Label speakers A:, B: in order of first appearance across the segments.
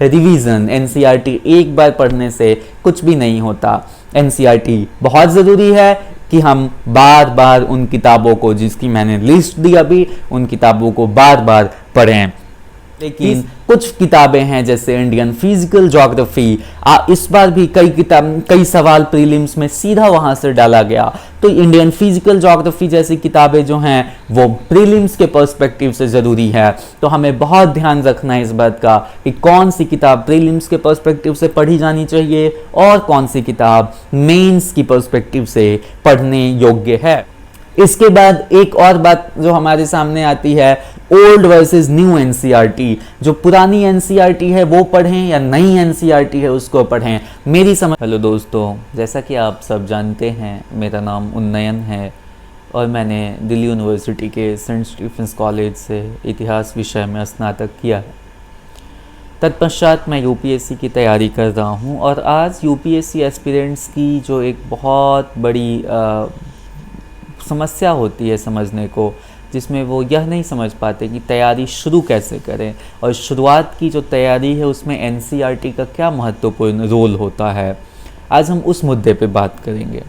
A: Revision. NCERT एक बार पढ़ने से कुछ भी नहीं होता। एनसीईआरटी बहुत ज़रूरी है कि हम बार बार उन किताबों को, जिसकी मैंने लिस्ट दी अभी, उन किताबों को बार बार पढ़ें। लेकिन कुछ किताबें हैं जैसे इंडियन फिजिकल ज्योग्राफी, इस बार भी कई सवाल प्रीलिम्स में सीधा वहां से डाला गया। तो इंडियन फिजिकल ज्योग्राफी जैसी किताबें जो हैं वो प्रीलिम्स के पर्सपेक्टिव से ज़रूरी है। तो हमें बहुत ध्यान रखना है इस बात का कि कौन सी किताब प्रीलिम्स के पर्सपेक्टिव से पढ़ी जानी चाहिए और कौन सी किताब मेंस की पर्सपेक्टिव से पढ़ने योग्य है। इसके बाद एक और बात जो हमारे सामने आती है, ओल्ड वर्सेस न्यू एनसीईआरटी। जो पुरानी एनसीईआरटी है वो पढ़ें या नई एनसीईआरटी है उसको पढ़ें, मेरी समझ। हेलो दोस्तों, जैसा कि आप सब जानते हैं, मेरा नाम उन्नयन है और मैंने दिल्ली यूनिवर्सिटी के सेंट स्टीफेंस कॉलेज से इतिहास विषय में स्नातक किया है। तत्पश्चात मैं यूपीएससी की तैयारी कर रहा हूँ और आज यूपीएससी एस्पिरेंट्स की जो एक बहुत बड़ी समस्या होती है समझने को, जिसमें वो यह नहीं समझ पाते कि तैयारी शुरू कैसे करें और शुरुआत की जो तैयारी है उसमें एनसीईआरटी का क्या महत्वपूर्ण रोल होता है। आज हम उस मुद्दे पे बात करेंगे।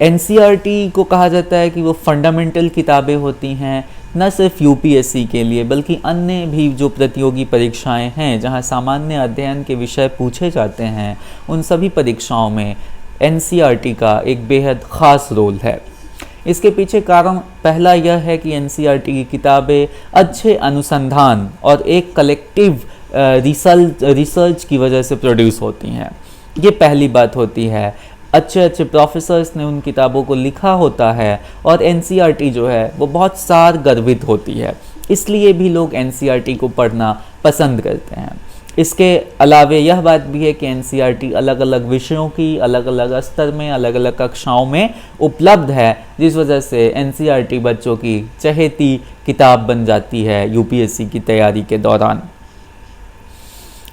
A: एनसीईआरटी को कहा जाता है कि वो फंडामेंटल किताबें होती हैं, न सिर्फ यूपीएससी के लिए बल्कि अन्य भी जो प्रतियोगी परीक्षाएं हैं जहां सामान्य अध्ययन के विषय पूछे जाते हैं, उन सभी परीक्षाओं में एनसीईआरटी का एक बेहद ख़ास रोल है। इसके पीछे कारण पहला यह है कि एनसीईआरटी की किताबें अच्छे अनुसंधान और एक कलेक्टिव रिसर्च की वजह से प्रोड्यूस होती हैं। ये पहली बात होती है। अच्छे अच्छे प्रोफेसर्स ने उन किताबों को लिखा होता है और एनसीईआरटी जो है वो बहुत सार गर्भित होती है, इसलिए भी लोग एनसीईआरटी को पढ़ना पसंद करते हैं। इसके अलावे यह बात भी है कि एनसीईआरटी अलग अलग विषयों की अलग अलग स्तर में अलग अलग कक्षाओं में उपलब्ध है, जिस वजह से एनसीईआरटी बच्चों की चहेती किताब बन जाती है यूपीएससी की तैयारी के दौरान।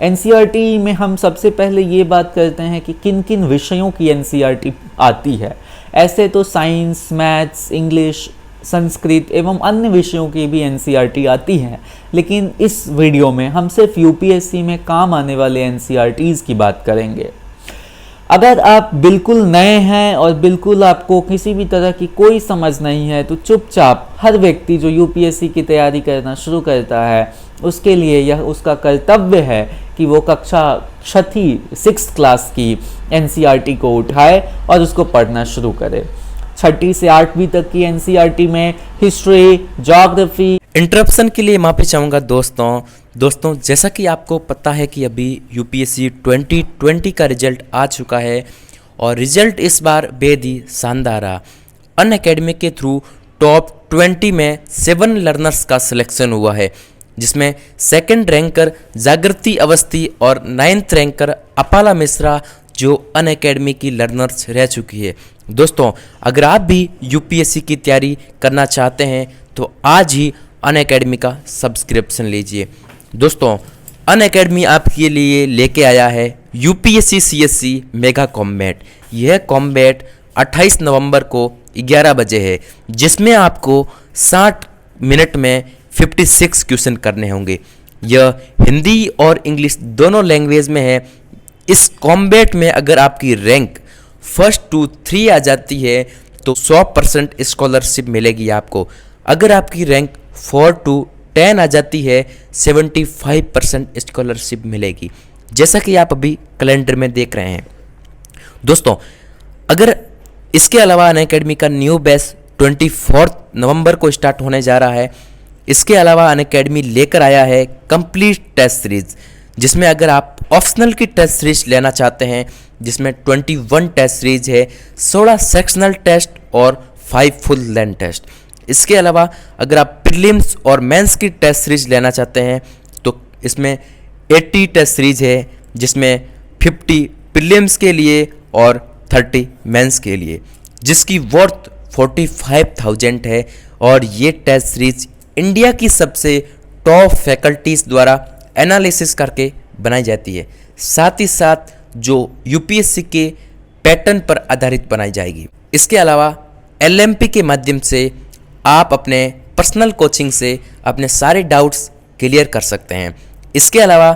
A: एनसीईआरटी में हम सबसे पहले ये बात करते हैं कि किन किन विषयों की एनसीईआरटी आती है। ऐसे तो साइंस, मैथ्स, इंग्लिश, संस्कृत एवं अन्य विषयों की भी एनसीईआरटी आती है, लेकिन इस वीडियो में हम सिर्फ यूपीएससी में काम आने वाले एनसीईआरटीज़ की बात करेंगे। अगर आप बिल्कुल नए हैं और बिल्कुल आपको किसी भी तरह की कोई समझ नहीं है, तो चुपचाप हर व्यक्ति जो यूपीएससी की तैयारी करना शुरू करता है उसके लिए यह उसका कर्तव्य है कि वो कक्षा 6th क्लास की एनसीईआरटी को उठाए और उसको पढ़ना शुरू करे। 6ठी से 8वीं तक की एनसीईआरटी में हिस्ट्री, ज्योग्राफी।
B: इंटरप्शन के लिए माफ़ी चाहूँगा दोस्तों, जैसा कि आपको पता है कि अभी यूपीएससी 2020 का रिजल्ट आ चुका है और रिजल्ट इस बार बेहद ही शानदार रहा। अनअकैडमी के थ्रू टॉप 20 में 7 लर्नर्स का सिलेक्शन हुआ है, जिसमें 2nd रैंकर जागृति अवस्थी और 9th रैंकर अपाला मिश्रा जो अनअकैडमी की लर्नर्स रह चुकी है। दोस्तों, अगर आप भी यूपीएससी की तैयारी करना चाहते हैं तो आज ही अनअकैडमी का सब्सक्रिप्शन लीजिए। दोस्तों, अनअकैडमी आपके लिए लेके आया है यूपीएससी सीएससी मेगा कॉम्बैट। यह कॉम्बैट 28 नवंबर को 11 बजे है, जिसमें आपको 60 मिनट में 56 क्वेश्चन करने होंगे। यह हिंदी और इंग्लिश दोनों लैंग्वेज में है। इस कॉम्बैट में अगर आपकी रैंक 1 to 3 आ जाती है तो 100% स्कॉलरशिप मिलेगी आपको। अगर आपकी रैंक 4 to 10 आ जाती है 75% स्कॉलरशिप मिलेगी, जैसा कि आप अभी कैलेंडर में देख रहे हैं। दोस्तों, अगर इसके अलावा अनअकैडमी का न्यू बैच 24 नवंबर को स्टार्ट होने जा रहा है। इसके अलावा अनअकैडमी लेकर आया है कंप्लीट टेस्ट सीरीज, जिसमें अगर आप ऑप्शनल की टेस्ट सीरीज लेना चाहते हैं, जिसमें 21 टेस्ट सीरीज है, 16 सेक्शनल टेस्ट और 5 फुल लेंथ टेस्ट। इसके अलावा अगर आप प्रीलिम्स और मेंस की टेस्ट सीरीज लेना चाहते हैं तो इसमें 80 टेस्ट सीरीज है, जिसमें 50 प्रीलिम्स के लिए और 30 मेंस के लिए, जिसकी वर्थ 45,000 है। और ये टेस्ट सीरीज इंडिया की सबसे टॉप फैकल्टीज द्वारा एनालिसिस करके बनाई जाती है, साथ ही साथ जो यूपीएससी के पैटर्न पर आधारित बनाई जाएगी। इसके अलावा एलएमपी के माध्यम से आप अपने पर्सनल कोचिंग से अपने सारे डाउट्स क्लियर कर सकते हैं। इसके अलावा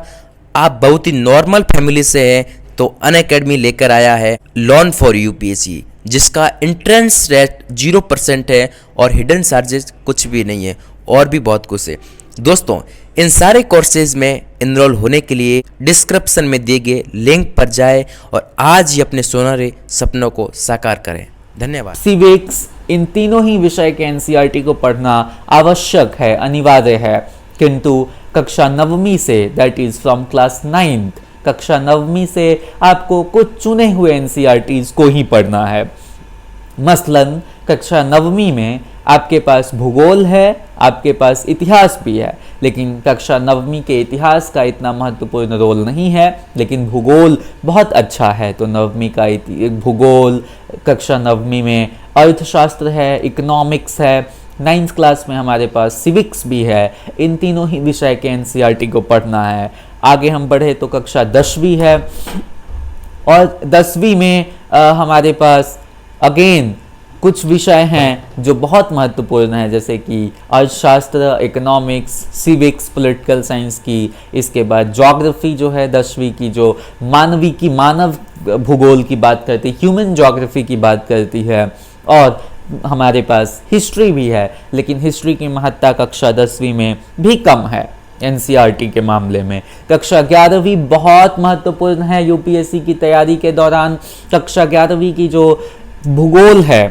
B: आप बहुत ही नॉर्मल फैमिली से हैं तो अनअकैडमी लेकर आया है लर्न फॉर यूपीएससी, जिसका एंट्रेंस रेट 0% है और हिडन चार्जेस कुछ भी नहीं है और भी बहुत कुछ है। दोस्तों, इन सारे कोर्सेज में इनरोल होने के लिए डिस्क्रिप्शन में दिए गए लिंक पर जाएं और आज ही अपने सुनहरे सपनों को साकार करें। धन्यवाद।
A: सिविक्स, इन तीनों ही विषय के एनसीईआरटी को पढ़ना आवश्यक है, अनिवार्य है, किंतु कक्षा 9वीं से, that is from class 9th, कक्षा 9वीं से आपको कुछ चुने हुए एनसीईआरटीज को ही पढ़ना है। मसलन कक्षा 9वीं में आपके पास भूगोल है, आपके पास इतिहास भी है, लेकिन कक्षा 9वीं के इतिहास का इतना महत्वपूर्ण रोल नहीं है, लेकिन भूगोल बहुत अच्छा है। तो 9वीं का भूगोल, कक्षा 9वीं में अर्थशास्त्र है, इकोनॉमिक्स है, 9th क्लास में हमारे पास सिविक्स भी है। इन तीनों ही विषय के एनसीईआरटी को पढ़ना है। आगे हम बढ़े तो कक्षा 10वीं है और 10वीं में हमारे पास अगेन कुछ विषय हैं जो बहुत महत्वपूर्ण है, जैसे कि अर्थशास्त्र, इकोनॉमिक्स, सिविक्स, पॉलिटिकल साइंस की। इसके बाद ज्योग्राफी जो है 10वीं की, जो मानव भूगोल की बात करती है, ह्यूमन ज्योग्राफी की बात करती है। और हमारे पास हिस्ट्री भी है, लेकिन हिस्ट्री की महत्ता कक्षा 10वीं में भी कम है एनसीईआरटी के मामले में। कक्षा 11वीं बहुत महत्वपूर्ण है यूपीएससी की तैयारी के दौरान। कक्षा 11वीं की जो भूगोल है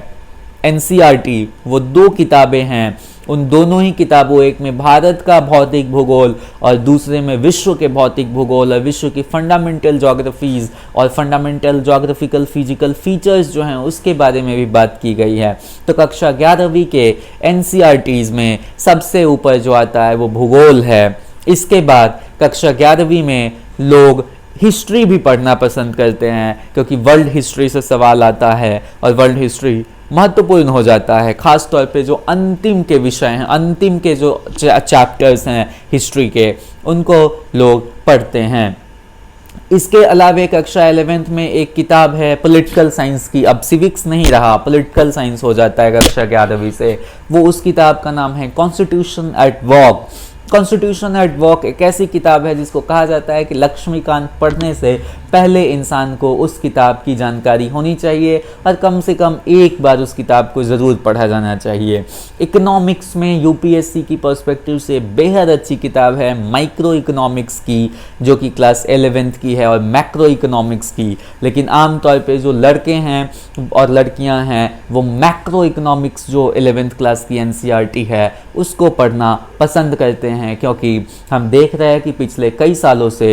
A: एनसीईआरटी, वो 2 किताबें हैं। उन दोनों ही किताबों, एक में भारत का भौतिक भूगोल और दूसरे में विश्व के भौतिक भूगोल और विश्व की फंडामेंटल ज्योग्राफीज और फंडामेंटल ज्योग्राफिकल फिजिकल फीचर्स जो हैं उसके बारे में भी बात की गई है। तो कक्षा 11वीं के एनसीईआरटीज में सबसे ऊपर जो आता है वो भूगोल है। इसके बाद कक्षा 11वीं में लोग हिस्ट्री भी पढ़ना पसंद करते हैं, क्योंकि वर्ल्ड हिस्ट्री से सवाल आता है और वर्ल्ड हिस्ट्री महत्वपूर्ण हो जाता है, खास तौर पे जो अंतिम के विषय हैं, अंतिम के जो चैप्टर्स हैं हिस्ट्री के, उनको लोग पढ़ते हैं। इसके अलावा कक्षा 11th में एक किताब है पॉलिटिकल साइंस की। अब सिविक्स नहीं रहा, पॉलिटिकल साइंस हो जाता है कक्षा 11वीं से। वो उस किताब का नाम है constitution eight walk. Constitution eight walk एक ऐसी किताब है जिसको कहा जाता है कि लक्ष्मीकांत पढ़ने से पहले इंसान को उस किताब की जानकारी होनी चाहिए और कम से कम एक बार उस किताब को ज़रूर पढ़ा जाना चाहिए। इकोनॉमिक्स में यूपीएससी की पर्सपेक्टिव से बेहद अच्छी किताब है माइक्रो इकोनॉमिक्स की, जो कि क्लास 11th की है, और मैक्रो इकोनॉमिक्स की। लेकिन आमतौर पे जो लड़के हैं और लड़कियां हैं वो मैक्रो इकोनॉमिक्स जो 11th क्लास की एनसीईआरटी है उसको पढ़ना पसंद करते हैं, क्योंकि हम देख रहे हैं कि पिछले कई सालों से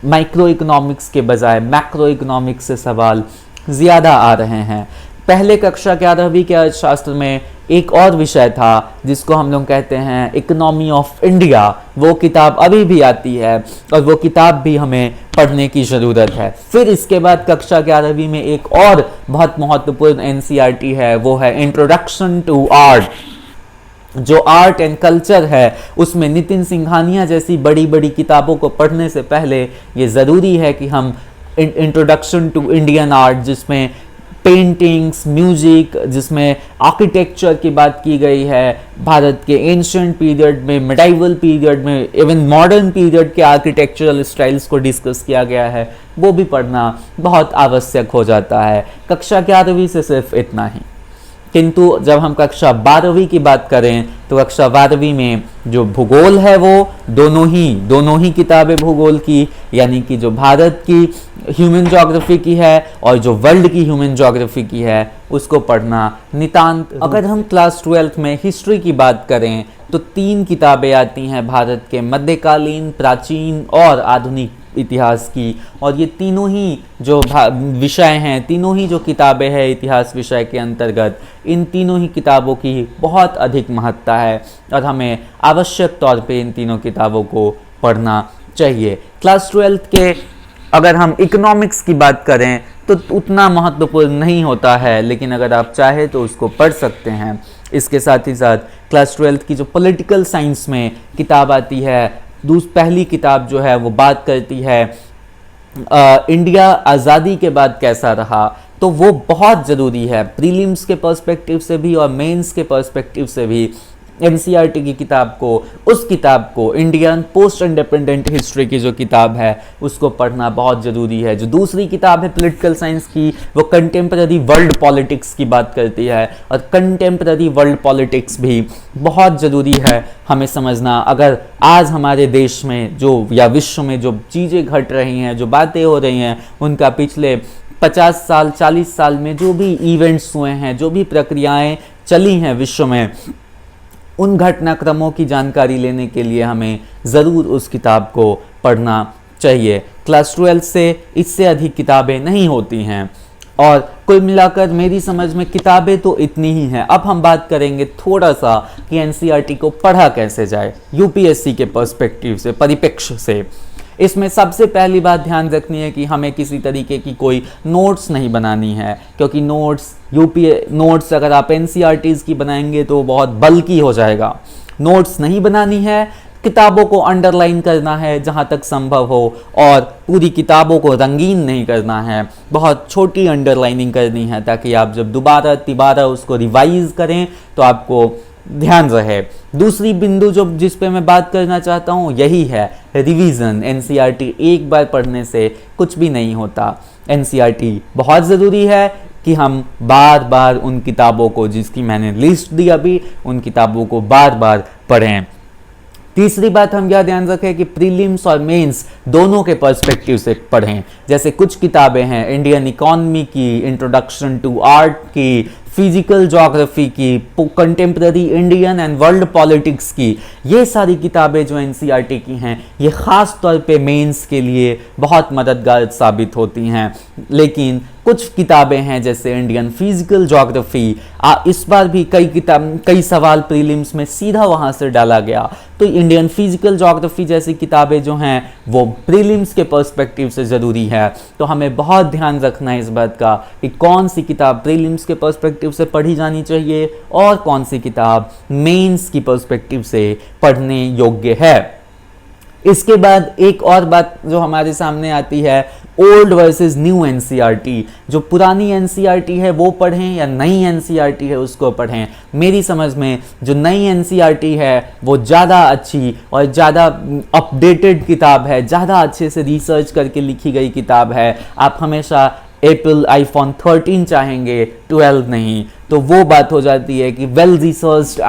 A: माइक्रो इकोनॉमिक्स के बजाय मैक्रो इकोनॉमिक्स से सवाल ज़्यादा आ रहे हैं। पहले कक्षा 11वीं के अर्थशास्त्र में एक और विषय था जिसको हम लोग कहते हैं इकोनॉमी ऑफ इंडिया। वो किताब अभी भी आती है और वो किताब भी हमें पढ़ने की ज़रूरत है। फिर इसके बाद कक्षा 11वीं में एक और बहुत महत्वपूर्ण एनसीईआरटी है, वो है इंट्रोडक्शन टू आर्ट। जो आर्ट एंड कल्चर है उसमें नितिन सिंघानिया जैसी बड़ी बड़ी किताबों को पढ़ने से पहले ये ज़रूरी है कि हम इंट्रोडक्शन टू इंडियन आर्ट, जिसमें पेंटिंग्स, म्यूजिक, जिसमें आर्किटेक्चर की बात की गई है, भारत के एंशिएंट पीरियड में, मिडाइवल पीरियड में, इवन मॉडर्न पीरियड के आर्किटेक्चरल स्टाइल्स को डिस्कस किया गया है, वो भी पढ़ना बहुत आवश्यक हो जाता है। कक्षा 11वीं से सिर्फ इतना ही। किंतु जब हम कक्षा 12वीं की बात करें तो कक्षा 12वीं में जो भूगोल है वो दोनों ही किताबें भूगोल की, यानी कि जो भारत की ह्यूमन ज्योग्राफी की है और जो वर्ल्ड की ह्यूमन ज्योग्राफी की है उसको पढ़ना नितांत। अगर हम क्लास 12th में हिस्ट्री की बात करें तो 3 किताबें आती हैं भारत के मध्यकालीन, प्राचीन और आधुनिक इतिहास की, और ये तीनों ही जो विषय हैं, तीनों ही जो किताबें हैं इतिहास विषय के अंतर्गत, इन तीनों ही किताबों की बहुत अधिक महत्ता है और हमें आवश्यक तौर पे इन तीनों किताबों को पढ़ना चाहिए। क्लास 12th के अगर हम इकोनॉमिक्स की बात करें तो उतना महत्वपूर्ण नहीं होता है, लेकिन अगर आप चाहें तो उसको पढ़ सकते हैं। इसके साथ ही साथ क्लास 12th की जो पॉलिटिकल साइंस में किताब आती है, पहली किताब जो है वो बात करती है इंडिया आज़ादी के बाद कैसा रहा, तो वो बहुत ज़रूरी है प्रीलिम्स के पर्सपेक्टिव से भी और मेंस के पर्सपेक्टिव से भी। एनसीईआरटी की किताब को, उस किताब को, इंडियन पोस्ट इंडिपेंडेंट हिस्ट्री की जो किताब है उसको पढ़ना बहुत ज़रूरी है। जो दूसरी किताब है पॉलिटिकल साइंस की, वो कंटेम्प्रेरी वर्ल्ड पॉलिटिक्स की बात करती है, और कंटेम्प्रेरी वर्ल्ड पॉलिटिक्स भी बहुत ज़रूरी है हमें समझना। अगर आज हमारे देश में जो या विश्व में जो चीज़ें घट रही हैं, जो बातें हो रही हैं, उनका पिछले 50 साल 40 साल में जो भी इवेंट्स हुए हैं, जो भी प्रक्रियाएं चली हैं विश्व में, उन घटनाक्रमों की जानकारी लेने के लिए हमें ज़रूर उस किताब को पढ़ना चाहिए। क्लास 12 से इससे अधिक किताबें नहीं होती हैं, और कुल मिलाकर मेरी समझ में किताबें तो इतनी ही हैं। अब हम बात करेंगे थोड़ा सा कि एनसीईआरटी को पढ़ा कैसे जाए यूपीएससी के पर्सपेक्टिव से, परिप्रेक्ष्य से। इसमें सबसे पहली बात ध्यान रखनी है कि हमें किसी तरीके की कोई नोट्स नहीं बनानी है, क्योंकि नोट्स अगर आप एनसीईआरटीज़ की बनाएंगे तो बहुत बल्कि हो जाएगा। नोट्स नहीं बनानी है, किताबों को अंडरलाइन करना है जहाँ तक संभव हो, और पूरी किताबों को रंगीन नहीं करना है, बहुत छोटी अंडरलाइनिंग करनी है, ताकि आप जब दोबारा तिबारा उसको रिवाइज करें तो आपको ध्यान रहे। दूसरी बिंदु जिस पे मैं बात करना चाहता हूँ यही है रिवीजन। एनसीईआरटी एक बार पढ़ने से कुछ भी नहीं होता। एनसीईआरटी बहुत ज़रूरी है कि हम बार बार उन किताबों को, जिसकी मैंने लिस्ट दी अभी, उन किताबों को बार बार पढ़ें। तीसरी बात हम यह ध्यान रखें कि प्रीलिम्स और मेंस दोनों के पर्सपेक्टिव से पढ़ें। जैसे कुछ किताबें हैं इंडियन इकोनॉमी की, इंट्रोडक्शन टू आर्ट की, फिजिकल ज्योग्राफी की, contemporary Indian and world politics की, ये सारी किताबें जो एनसीईआरटी की हैं ये ख़ास तौर पे मेंस के लिए बहुत मददगार साबित होती हैं। लेकिन कुछ किताबें हैं जैसे इंडियन फिजिकल ज्योग्राफी, इस बार भी कई सवाल प्रीलिम्स में सीधा वहाँ से डाला गया, तो इंडियन फिजिकल ज्योग्राफी जैसी किताबें जो हैं वो प्रीलिम्स के पर्सपेक्टिव से ज़रूरी है। तो हमें बहुत ध्यान रखना है इस बात का कि कौन सी किताब प्रीलिम्स के पर्सपेक्टिव से पढ़ी जानी चाहिए और कौन सी किताब मेंस की पर्सपेक्टिव से पढ़ने योग्य है। इसके बाद एक और बात जो हमारे सामने आती है, ओल्ड वर्सेस न्यू एनसीईआरटी। जो पुरानी एनसीईआरटी है वो पढ़ें या नई एनसीईआरटी है उसको पढ़ें। मेरी समझ में जो नई एनसीईआरटी है वो ज़्यादा अच्छी और ज़्यादा अपडेटेड किताब है, ज़्यादा अच्छे से रिसर्च करके लिखी गई किताब है। आप हमेशा एप्पल आईफोन 13 चाहेंगे, 12 नहीं, तो वो बात हो जाती है कि वेल रिसर्च्ड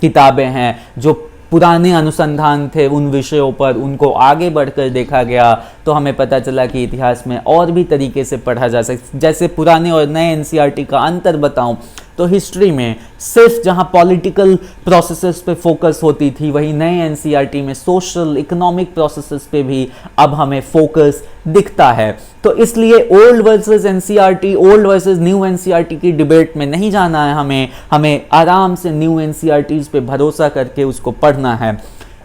A: किताबें हैं, जो पुराने अनुसंधान थे उन विषयों पर, उनको आगे बढ़कर देखा गया, तो हमें पता चला कि इतिहास में और भी तरीके से पढ़ा जा सकता। जैसे पुराने और नए एनसीईआरटी का अंतर बताऊं तो हिस्ट्री में सिर्फ जहां पॉलिटिकल प्रोसेसेस पे फोकस होती थी, वहीं नए एनसीईआरटी में सोशल इकोनॉमिक प्रोसेसेस पे भी अब हमें फोकस दिखता है। तो इसलिए old versus NCERT, old versus new NCERT की डिबेट में नहीं जाना है हमें आराम से न्यू एनसीईआरटीज पे भरोसा करके उसको पढ़ना है।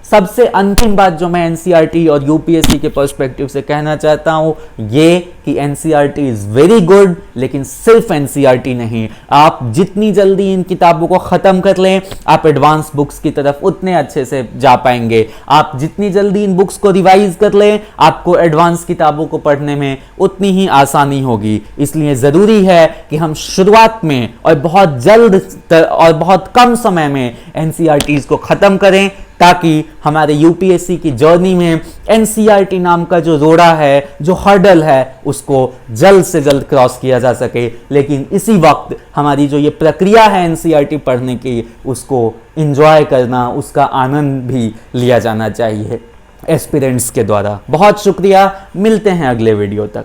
A: सबसे अंतिम बात जो मैं एनसीईआरटी और यूपीएससी के पर्सपेक्टिव से कहना चाहता हूँ ये कि एनसीईआरटी इज़ वेरी गुड, लेकिन सिर्फ एनसीईआरटी नहीं। आप जितनी जल्दी इन किताबों को ख़त्म कर लें, आप एडवांस बुक्स की तरफ उतने अच्छे से जा पाएंगे। आप जितनी जल्दी इन बुक्स को रिवाइज कर लें, आपको एडवांस किताबों को पढ़ने में उतनी ही आसानी होगी। इसलिए ज़रूरी है कि हम शुरुआत में और बहुत जल्द और बहुत कम समय में एनसीईआरटीज़ को ख़त्म करें, ताकि हमारे यूपीएससी की जर्नी में एनसीईआरटी नाम का जो रोड़ा है, जो हर्डल है, उसको जल्द से जल्द क्रॉस किया जा सके। लेकिन इसी वक्त हमारी जो ये प्रक्रिया है एनसीईआरटी पढ़ने की, उसको एंजॉय करना, उसका आनंद भी लिया जाना चाहिए एस्पिरेंट्स के द्वारा। बहुत शुक्रिया, मिलते हैं अगले वीडियो तक।